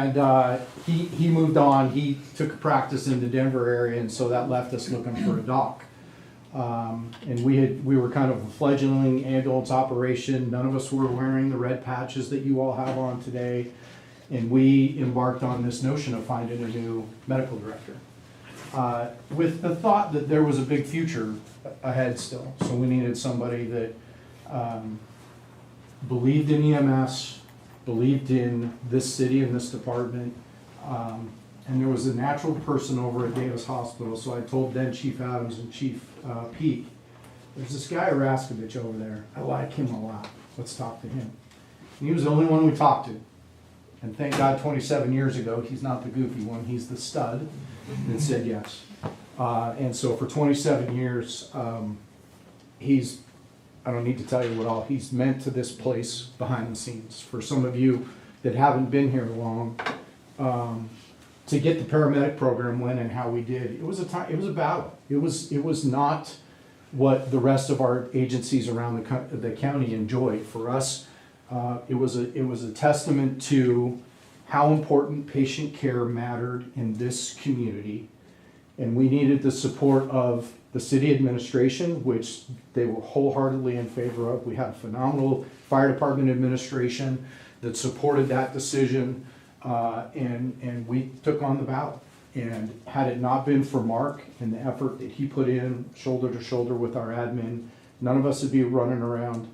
And he moved on. He took a practice in the Denver area, and so that left us looking for a doc. And we were kind of a fledgling ambulance operation. None of us were wearing the red patches that you all have on today. And we embarked on this notion of finding a new medical director, with the thought that there was a big future ahead still. So we needed somebody that believed in EMS, believed in this city and this department, and there was a natural person over at Davis Hospital. So I told then Chief Adams and Chief Pete, there's this guy Oraskovich over there. I like him a lot. Let's talk to him. And he was the only one we talked to. And thank God 27 years ago, he's not the goofy one, he's the stud, and said yes. And so for 27 years, he's, I don't need to tell you what all he's meant to this place behind the scenes. For some of you that haven't been here long, to get the paramedic program when and how we did, it was a battle. It was not what the rest of our agencies around the county enjoyed. For us, it was a testament to how important patient care mattered in this community, and we needed the support of the city administration, which they were wholeheartedly in favor of. We had a phenomenal fire department administration that supported that decision, and we took on the battle. And had it not been for Mark and the effort that he put in, shoulder to shoulder with our admin, none of us would be running around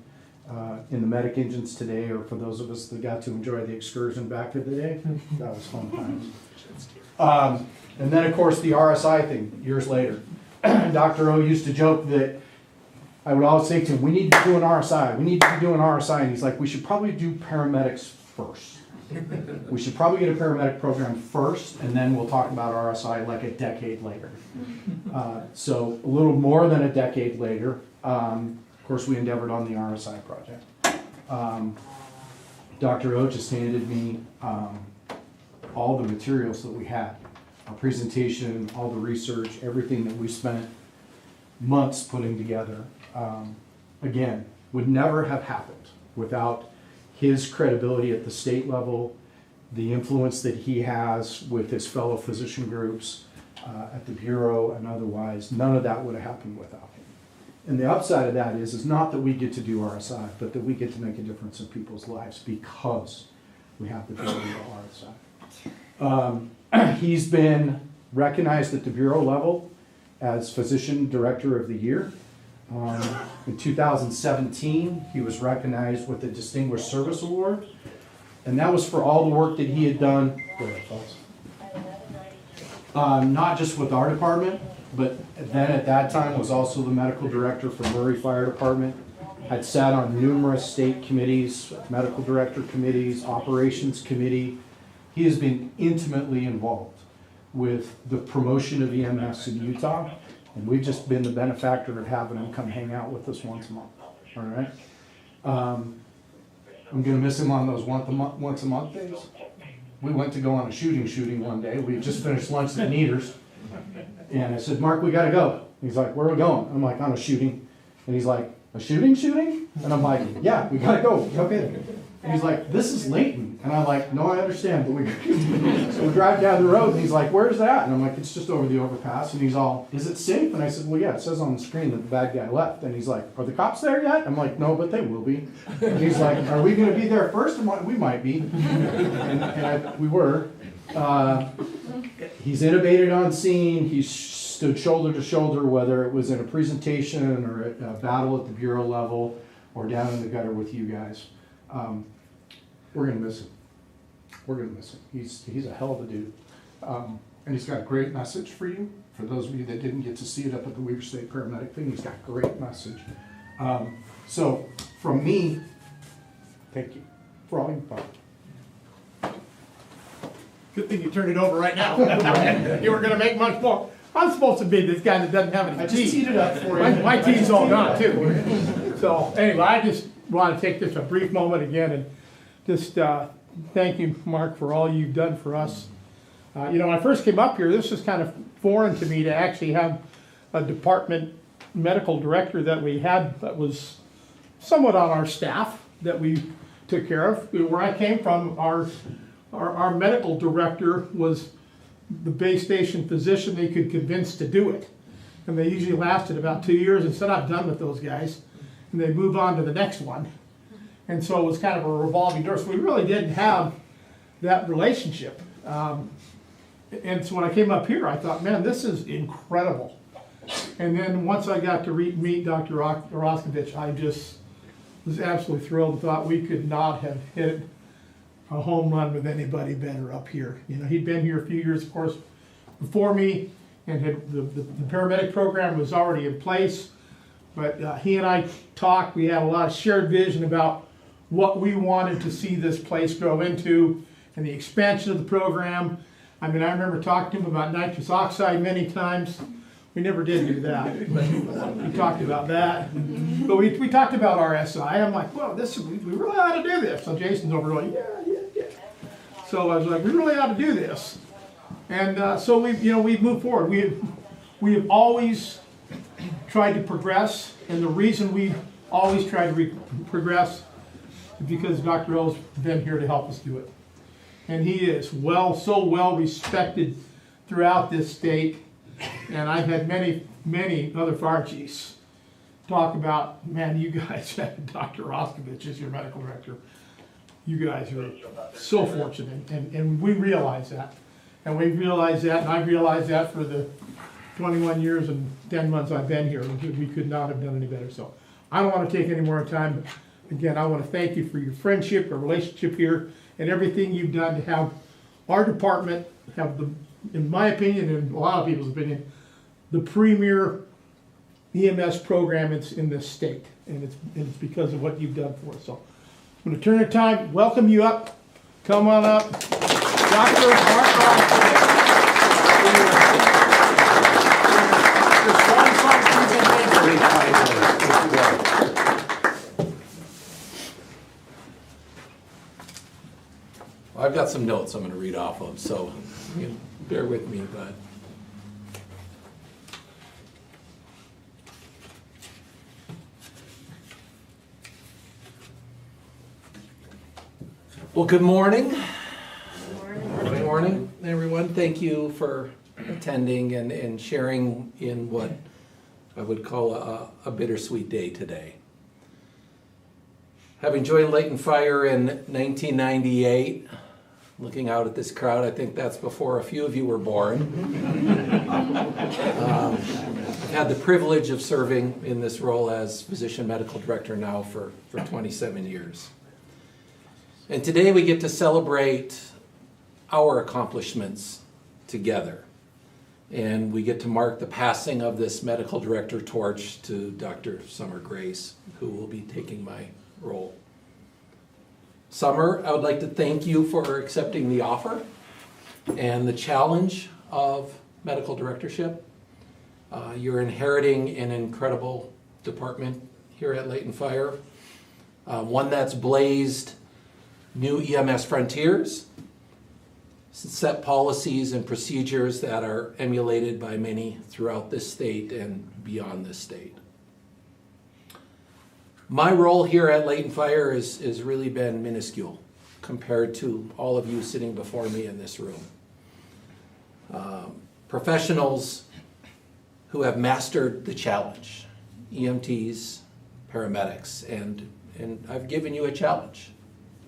in the medic engines today, or for those of us that got to enjoy the excursion back in the day. That was fun times. And then of course the RSI thing, years later. Dr. O used to joke that I would always say to him, we need to do an RSI, we need to do an RSI, and he's like, we should probably do paramedics first. We should probably get a paramedic program first, and then we'll talk about RSI like a decade later. So a little more than a decade later, of course, we endeavored on the RSI project. Dr. O just handed me all the materials that we had, our presentation, all the research, everything that we spent months putting together. Again, would never have happened without his credibility at the state level, the influence that he has with his fellow physician groups at the Bureau and otherwise. None of that would have happened without him. And the upside of that is not that we get to do RSI, but that we get to make a difference in people's lives because we have the ability to RSI. He's been recognized at the Bureau level as Physician Director of the Year. In 2017, he was recognized with the Distinguished Service Award, and that was for all the work that he had done, not just with our department, but then at that time was also the medical director for Murray Fire Department, had sat on numerous state committees, medical director committees, operations committee. He has been intimately involved with the promotion of EMS in Utah, and we've just been the benefactor of having him come hang out with us once a month. All right. I'm gonna miss him on those once a month days. We went to go on a shooting one day. We just finished lunch at Neaters, and I said, Mark, we gotta go. He's like, where are we going? I'm like, on a shooting. And he's like, a shooting? And I'm like, yeah, we gotta go. Jump in. And he's like, this is Layton. And I'm like, no, I understand, but so we drive down the road, and he's like, where's that? And I'm like, it's just over the overpass. And he's all, is it safe? And I said, well, yeah, it says on the screen that the bad guy left. And he's like, are the cops there yet? I'm like, no, but they will be. And he's like, are we gonna be there first? I'm like, we might be. We were. He's innovated on scene. He's stood shoulder to shoulder, whether it was in a presentation or a battle at the Bureau level or down in the gutter with you guys. We're gonna miss him. We're gonna miss him. He's a hell of a dude, and he's got a great message for you. For those of you that didn't get to see it up at the Weaver State Paramedic thing, he's got a great message. So from me, thank you for all you've done. Good thing you turned it over right now. You were gonna make much more. I'm supposed to be this guy that doesn't have any teeth. I just teed it up for you. My teeth's all gone too. So anyway, I just want to take just a brief moment again and just thank you, Mark, for all you've done for us. You know, when I first came up here, this was kind of foreign to me to actually have a department medical director that we had that was somewhat on our staff that we took care of. Where I came from, our medical director was the base station physician they could convince to do it. And they usually lasted about 2 years and said, I'm done with those guys. And they move on to the next one. And so it was kind of a revolving door. So we really didn't have that relationship. And so when I came up here, I thought, man, this is incredible. And then once I got to meet Dr. Oraskovich, I just was absolutely thrilled and thought we could not have hit a home run with anybody better up here. You know, he'd been here a few years, of course, before me, and had the paramedic program was already in place. But he and I talked, we had a lot of shared vision about what we wanted to see this place grow into and the expansion of the program. I mean, I remember talking to him about nitrous oxide many times. We never did do that, but we talked about that. But we talked about RSI. I'm like, well, we really ought to do this. So Jason's over going, yeah. So I was like, we really ought to do this. And so we've moved forward. We have always tried to progress, and the reason we've always tried to progress is because Dr. O's been here to help us do it. And he is so well respected throughout this state. And I've had many other fire chiefs talk about, man, you guys have Dr. Oraskovich as your medical director. You guys are so fortunate, and we realize that. And we realize that, and I've realized that for the 21 years and 10 months I've been here. We could not have done any better. So I don't want to take any more time. Again, I want to thank you for your friendship, your relationship here, and everything you've done to have our department have in my opinion, and a lot of people's opinion, the premier EMS program in this state. And it's because of what you've done for us. So I'm going to turn the time, welcome you up. Come on up. Dr. I've got some notes I'm going to read off of, so you bear with me, but well, good morning. Good morning, everyone. Thank you for attending and sharing in what I would call a bittersweet day today. Having joined Layton Fire in 1998, looking out at this crowd, I think that's before a few of you were born. I've had the privilege of serving in this role as physician medical director now for 27 years. And today we get to celebrate our accomplishments together. And we get to mark the passing of this medical director torch to Dr. Summer Grace, who will be taking my role. Summer, I would like to thank you for accepting the offer and the challenge of medical directorship. You're inheriting an incredible department here at Layton Fire, one that's blazed new EMS frontiers, set policies and procedures that are emulated by many throughout this state and beyond this state. My role here at Layton Fire has really been minuscule compared to all of you sitting before me in this room. Professionals who have mastered the challenge, EMTs, paramedics, and I've given you a challenge.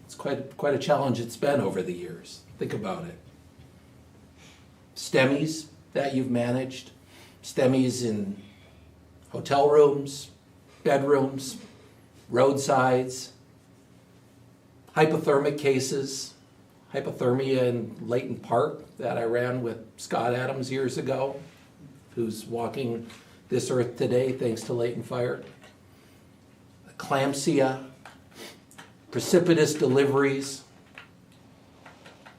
It's quite a challenge it's been over the years. Think about it. STEMIs that you've managed, STEMIs in hotel rooms, bedrooms, roadsides, hypothermic cases, hypothermia in Layton Park that I ran with Scott Adams years ago, who's walking this earth today thanks to Layton Fire. Eclampsia, precipitous deliveries,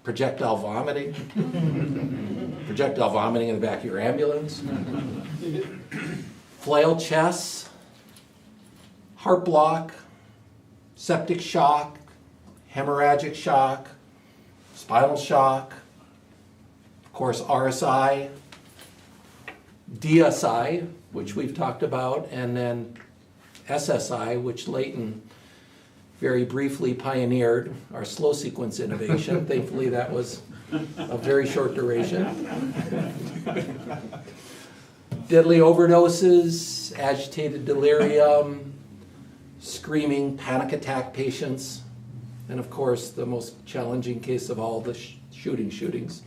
projectile vomiting in the back of your ambulance, flail chests, heart block, septic shock, hemorrhagic shock, spinal shock, of course RSI, DSI, which we've talked about, and then SSI, which Layton very briefly pioneered our slow sequence innovation. Thankfully, that was a very short duration. Deadly overdoses, agitated delirium, screaming panic attack patients, and of course, the most challenging case of all, the shootings.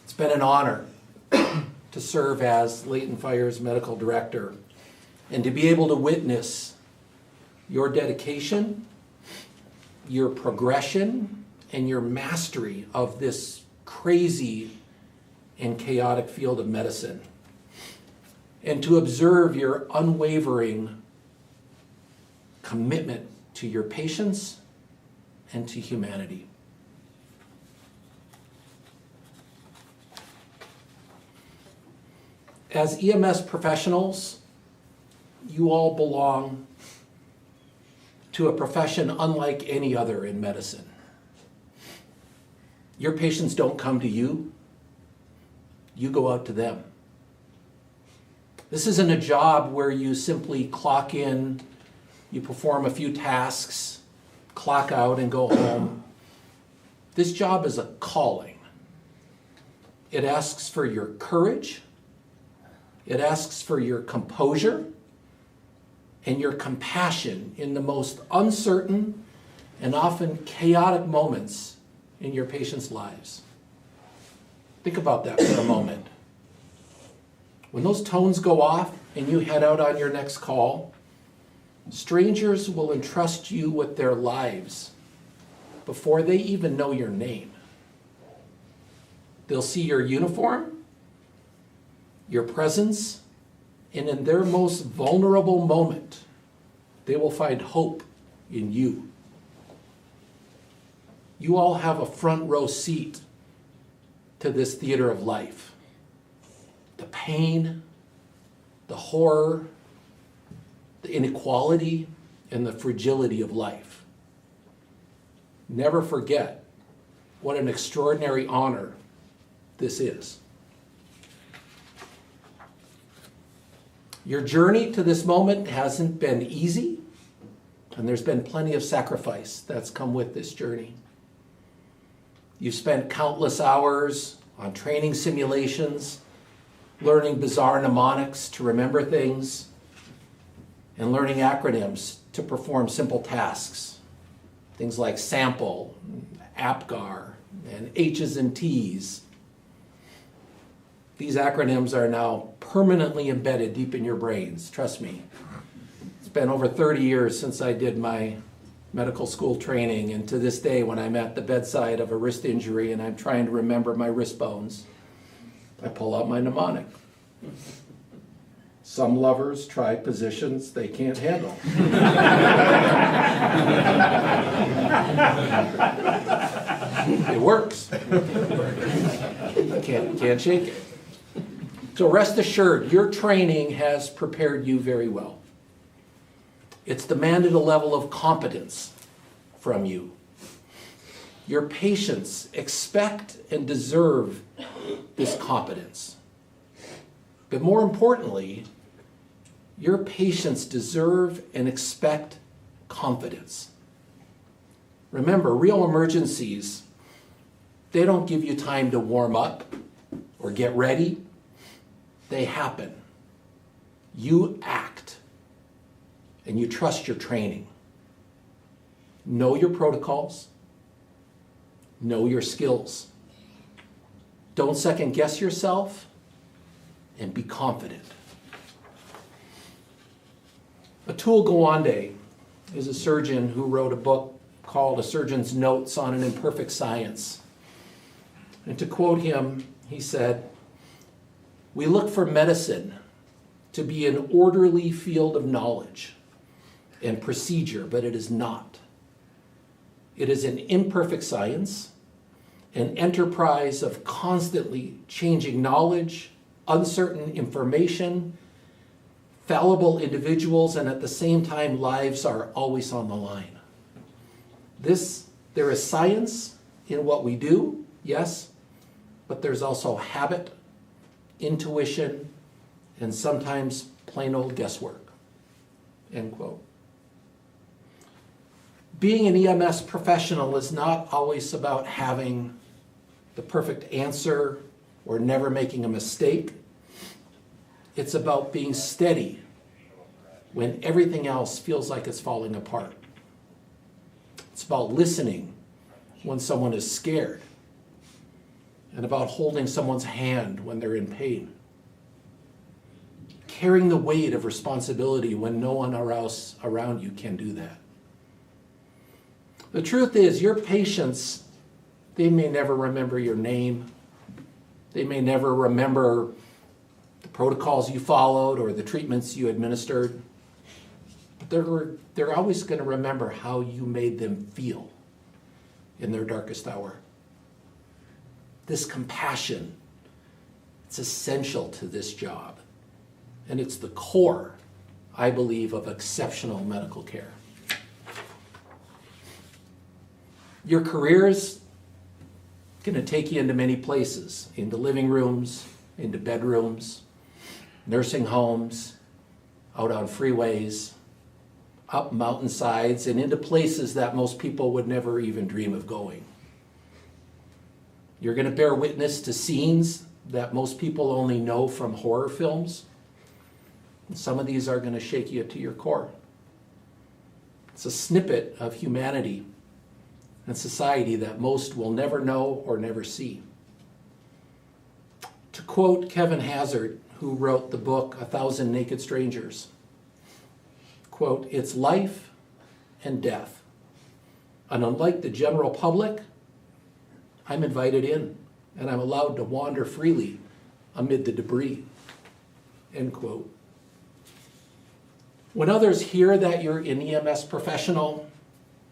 It's been an honor to serve as Layton Fire's medical director and to be able to witness your dedication, your progression, and your mastery of this crazy and chaotic field of medicine, and to observe your unwavering commitment to your patients and to humanity. As EMS professionals, you all belong to a profession unlike any other in medicine. Your patients don't come to you, you go out to them. This isn't a job where you simply clock in, you perform a few tasks, clock out and go home. This job is a calling. It asks for your courage, it asks for your composure, and your compassion in the most uncertain and often chaotic moments in your patients' lives. Think about that for a moment. When those tones go off and you head out on your next call, strangers will entrust you with their lives before they even know your name. They'll see your uniform, your presence, and in their most vulnerable moment, they will find hope in you. You all have a front row seat to this theater of life. The pain, the horror, the inequality, and the fragility of life. Never forget what an extraordinary honor this is. Your journey to this moment hasn't been easy, and there's been plenty of sacrifice that's come with this journey. You've spent countless hours on training simulations, learning bizarre mnemonics to remember things, and learning acronyms to perform simple tasks. Things like sample, APGAR, and H's and T's. These acronyms are now permanently embedded deep in your brains, trust me. It's been over 30 years since I did my medical school training, and to this day when I'm at the bedside of a wrist injury and I'm trying to remember my wrist bones, I pull out my mnemonic. Some lovers try positions they can't handle. It works. Can't shake it. So rest assured, your training has prepared you very well. It's demanded a level of competence from you. Your patients expect and deserve this competence. But more importantly, your patients deserve and expect confidence. Remember, real emergencies, they don't give you time to warm up or get ready. They happen. You act, and you trust your training. Know your protocols. Know your skills. Don't second guess yourself, and be confident. Atul Gawande is a surgeon who wrote a book called A Surgeon's Notes on an Imperfect Science. And to quote him, he said, "We look for medicine to be an orderly field of knowledge and procedure, but it is not. It is an imperfect science, an enterprise of constantly changing knowledge, uncertain information, fallible individuals, and at the same time, lives are always on the line. There is science in what we do, yes, but there's also habit, intuition, and sometimes plain old guesswork. end quote. Being an EMS professional is not always about having the perfect answer or never making a mistake. It's about being steady when everything else feels like it's falling apart. It's about listening when someone is scared, and about holding someone's hand when they're in pain. Carrying the weight of responsibility when no one else around you can do that. The truth is, your patients, they may never remember your name. They may never remember the protocols you followed or the treatments you administered. But they're always going to remember how you made them feel in their darkest hour. This compassion, it's essential to this job. And it's the core, I believe, of exceptional medical care. Your career is going to take you into many places, into living rooms, into bedrooms, nursing homes, out on freeways, up mountainsides, and into places that most people would never even dream of going. You're going to bear witness to scenes that most people only know from horror films. And some of these are going to shake you to your core. It's a snippet of humanity and society that most will never know or never see. To quote Kevin Hazard, who wrote the book 1,000 Naked Strangers, quote, "It's life and death. And unlike the general public, I'm invited in and I'm allowed to wander freely amid the debris," end quote. When others hear that you're an EMS professional,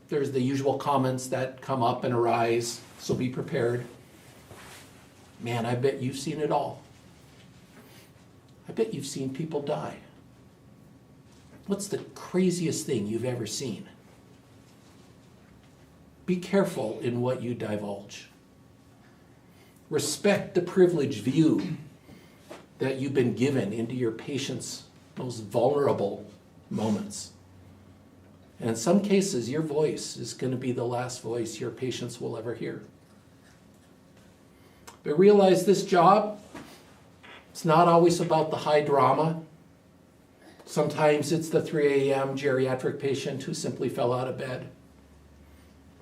there's the usual comments that come up and arise, so be prepared. Man, I bet you've seen it all. I bet you've seen people die. What's the craziest thing you've ever seen? Be careful in what you divulge. Respect the privileged view that you've been given into your patient's most vulnerable moments. And in some cases, your voice is going to be the last voice your patients will ever hear. But realize this job, it's not always about the high drama. Sometimes it's the 3 a.m. geriatric patient who simply fell out of bed.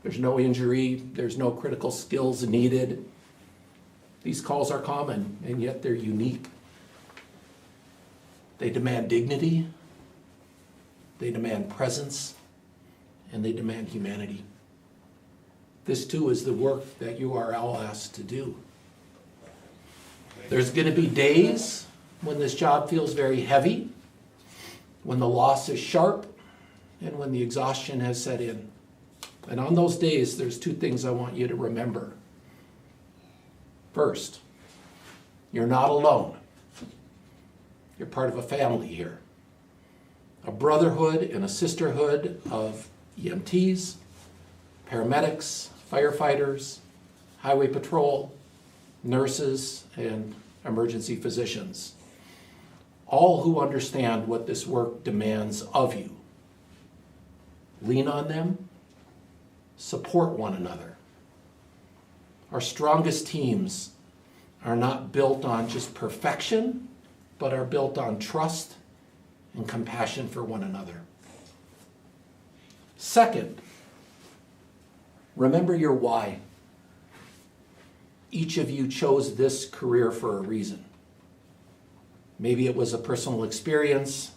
There's no injury, there's no critical skills needed. These calls are common, and yet they're unique. They demand dignity, they demand presence, and they demand humanity. This too is the work that you are all asked to do. There's going to be days when this job feels very heavy, when the loss is sharp, and when the exhaustion has set in. And on those days, there's two things I want you to remember. First, you're not alone. You're part of a family here. A brotherhood and a sisterhood of EMTs, paramedics, firefighters, highway patrol, nurses, and emergency physicians, all who understand what this work demands of you. Lean on them, support one another. Our strongest teams are not built on just perfection, but are built on trust and compassion for one another. Second, remember your why. Each of you chose this career for a reason. Maybe it was a personal experience.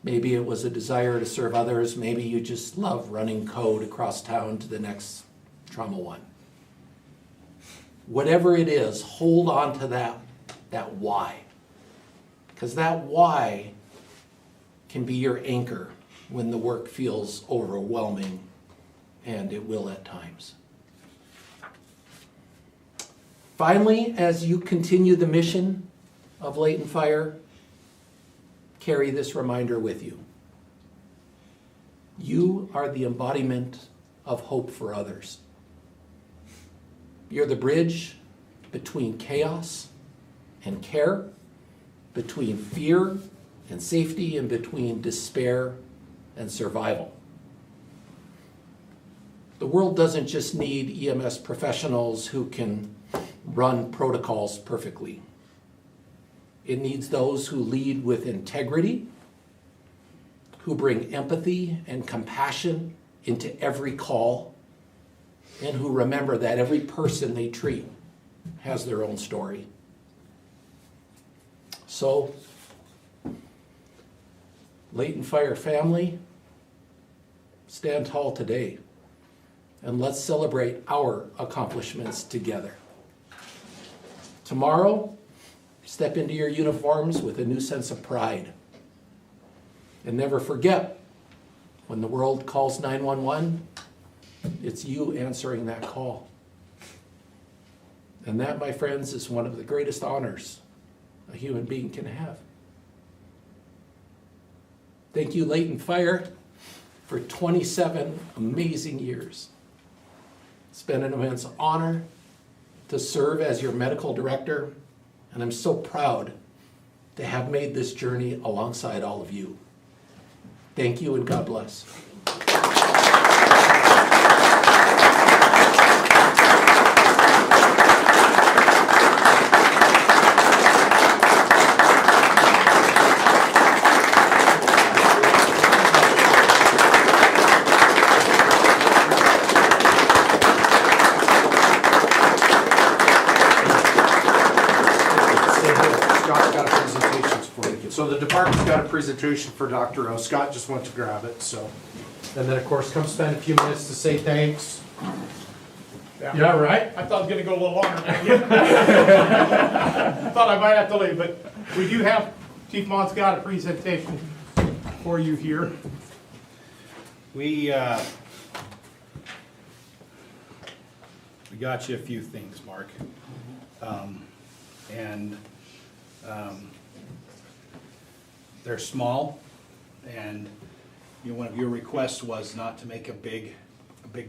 Maybe it was a desire to serve others. Maybe you just love running code across town to the next trauma one. Whatever it is, hold on to that why. Because that why can be your anchor when the work feels overwhelming, and it will at times. Finally, as you continue the mission of Latent Fire, carry this reminder with you. You are the embodiment of hope for others. You're the bridge between chaos and care, between fear and safety, and between despair and survival. The world doesn't just need EMS professionals who can run protocols perfectly. It needs those who lead with integrity, who bring empathy and compassion into every call, and who remember that every person they treat has their own story. So, Layton Fire family, stand tall today, and let's celebrate our accomplishments together. Tomorrow, step into your uniforms with a new sense of pride. And never forget, when the world calls 911, it's you answering that call. And that, my friends, is one of the greatest honors a human being can have. Thank you, Layton Fire, for 27 amazing years. It's been an immense honor to serve as your medical director, and I'm so proud to have made this journey alongside all of you. Thank you, and God bless. Scott's got a presentation for you. So the department's got a presentation for Dr. O. Scott just went to grab it, so. And then, of course, come spend a few minutes to say thanks. Yeah, right? I thought it was gonna go a little longer. Thought I might have to leave, but we do have, Chief Mont's got a presentation for you here. We got you a few things, Mark. They're small, and one of your requests was not to make a big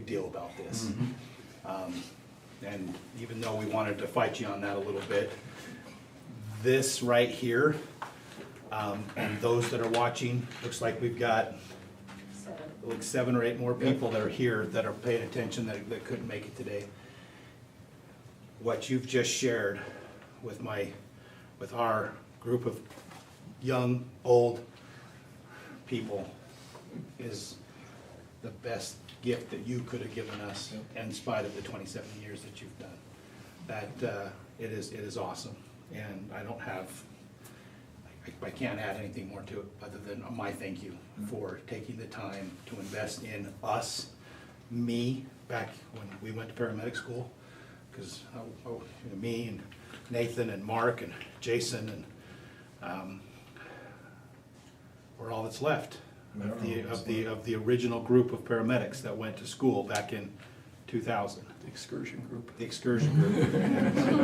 deal about this. And even though we wanted to fight you on that a little bit, this right here, and those that are watching, looks like we've got like 7 or 8 more people that are here that are paying attention that couldn't make it today. What you've just shared with our group of young, old people is the best gift that you could have given us in spite of the 27 years that you've done. That it is awesome, and I can't add anything more to it other than my thank you for taking the time to invest in us, me, back when we went to paramedic school, because me and Nathan and Mark and Jason and we're all that's left of the original group of paramedics that went to school back in 2000. The excursion group. The excursion group.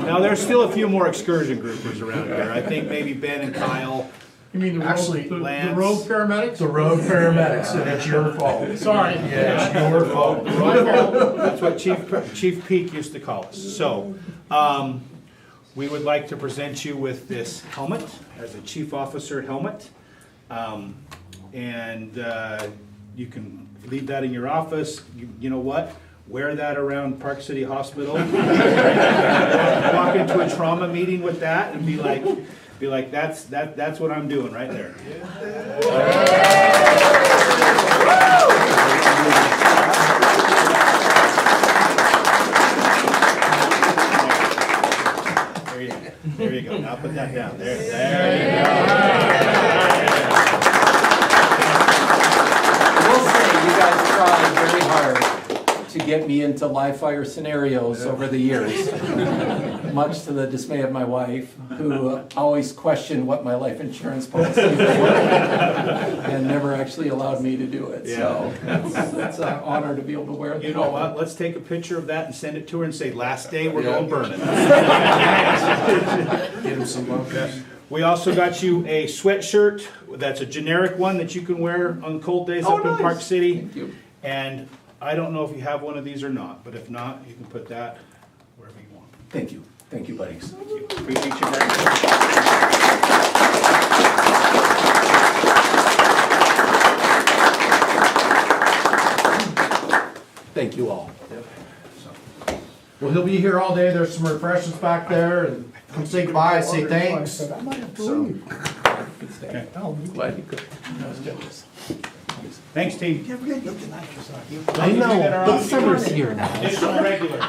Now there's still a few more excursion groupers around here. I think maybe Ben and Kyle. You mean the Actually, road, the Lance. road paramedics? The road paramedics, and it's your fault. Sorry. Yeah, it's your fault. My fault. That's what Chief Peak used to call us. So, we would like to present you with this helmet as a chief officer helmet. You can leave that in your office. You know what? Wear that around Park City Hospital. Walk into a trauma meeting with that and be like, that's what I'm doing right there. There you go. Now put that down. There you go. I will say, you guys tried very hard to get me into live fire scenarios over the years, much to the dismay of my wife, who always questioned what my life insurance policy was and never actually allowed me to do it. So it's an honor to be able to wear it. You know what? Let's take a picture of that and send it to her and say, last day we're going burning. Get him some love. We also got you a sweatshirt. That's a generic one that you can wear on cold days up in Park City. Thank you. And I don't know if you have one of these or not, but if not, you can put that wherever you want. Thank you. Thank you, buddies. Thank you. Appreciate you very much. he'll be here all day. There's some refreshments back there, and come say goodbye, say thanks. I might have to So- leave. Okay. Oh, you- Glad you could. I was jealous. Thanks, team. I know, but summer's here now. Additional regular.